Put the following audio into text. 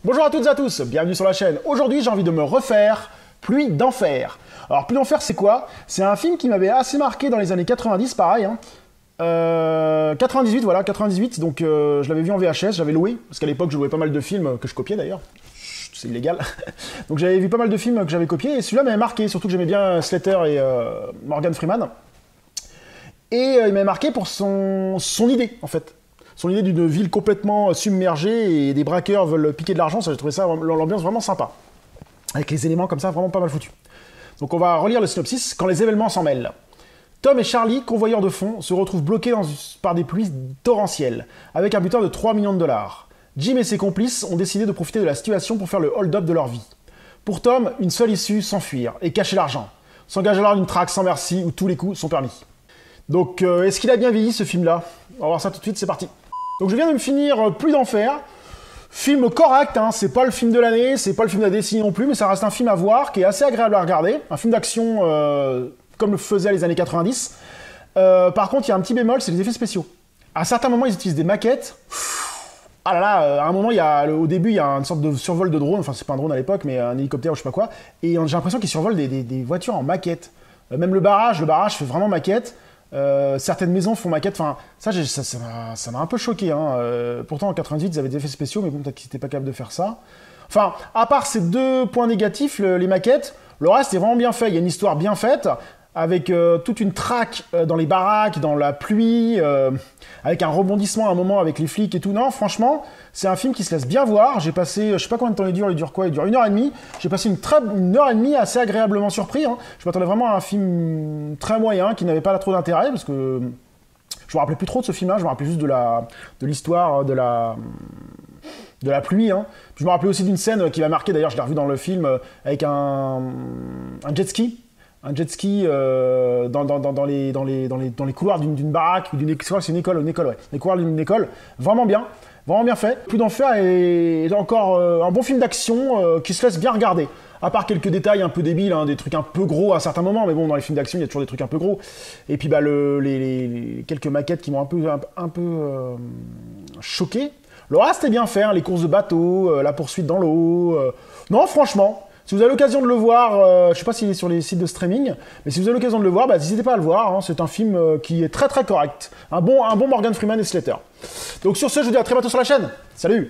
Bonjour à toutes et à tous, bienvenue sur la chaîne. Aujourd'hui, j'ai envie de me refaire Pluie d'enfer. Alors, Pluie d'enfer, c'est quoi? C'est un film qui m'avait assez marqué dans les années 90, pareil. 98, voilà, 98. Donc, je l'avais vu en VHS, j'avais loué, parce qu'à l'époque, je louais pas mal de films que je copiais d'ailleurs. C'est illégal. Donc, j'avais vu pas mal de films que j'avais copiés, et celui-là m'avait marqué, surtout que j'aimais bien Slater et Morgan Freeman. Et il m'avait marqué pour son idée, en fait. Son idée d'une ville complètement submergée et des braqueurs veulent piquer de l'argent, j'ai trouvé ça, l'ambiance vraiment sympa. Avec les éléments comme ça, vraiment pas mal foutus. Donc on va relire le synopsis. Quand les événements s'en mêlent. Tom et Charlie, convoyeurs de fonds, se retrouvent bloqués par des pluies torrentielles, avec un butin de 3 millions de dollars. Jim et ses complices ont décidé de profiter de la situation pour faire le hold-up de leur vie. Pour Tom, une seule issue, s'enfuir et cacher l'argent. S'engage alors une traque sans merci où tous les coups sont permis. Donc est-ce qu'il a bien vieilli ce film-là? On va voir ça tout de suite, c'est parti. Donc je viens de me finir Pluie d'enfer. Film correct, hein, c'est pas le film de l'année, c'est pas le film de la décennie non plus, mais ça reste un film à voir, qui est assez agréable à regarder. Un film d'action comme le faisaient les années 90. Par contre, il y a un petit bémol, c'est les effets spéciaux. À certains moments, ils utilisent des maquettes. Ah là là, à un moment, au début, il y a une sorte de survol de drone, enfin c'est pas un drone à l'époque, mais un hélicoptère ou je sais pas quoi, et j'ai l'impression qu'ils survolent des voitures en maquette. Même le barrage fait vraiment maquette. Certaines maisons font maquette, enfin ça m'a un peu choqué. Hein. Pourtant en 98 ils avaient des effets spéciaux, mais bon peut-être qu'ils n'étaient pas capables de faire ça. Enfin, à part ces deux points négatifs, les maquettes, le reste est vraiment bien fait. Il y a une histoire bien faite, avec toute une traque dans les baraques, dans la pluie, avec un rebondissement à un moment avec les flics et tout. Non, franchement, c'est un film qui se laisse bien voir. J'ai passé, je sais pas combien de temps il dure quoi? Il dure 1h30. J'ai passé une heure et demie assez agréablement surpris. Hein. Je m'attendais vraiment à un film très moyen, qui n'avait pas trop d'intérêt, parce que je me rappelais plus trop de ce film-là. Je me rappelais juste de l'histoire de la pluie. Hein. Je me rappelais aussi d'une scène qui m'a marqué, d'ailleurs je l'ai revu dans le film, avec un jet ski. Un jet ski dans les couloirs d'une baraque ou d'une école, c'est une école, ouais. Les couloirs d'une école, vraiment bien fait. Pluie d'enfer est encore un bon film d'action qui se laisse bien regarder. À part quelques détails un peu débiles, hein, des trucs un peu gros à certains moments, mais bon, dans les films d'action, il y a toujours des trucs un peu gros. Et puis bah, les quelques maquettes qui m'ont un peu choqué. Le reste est bien fait, hein, les courses de bateau, la poursuite dans l'eau. Non, franchement. Si vous avez l'occasion de le voir, je ne sais pas s'il est sur les sites de streaming, mais si vous avez l'occasion de le voir, bah, n'hésitez pas à le voir. Hein, c'est un film qui est très très correct. Un bon Morgan Freeman et Slater. Donc sur ce, je vous dis à très bientôt sur la chaîne. Salut!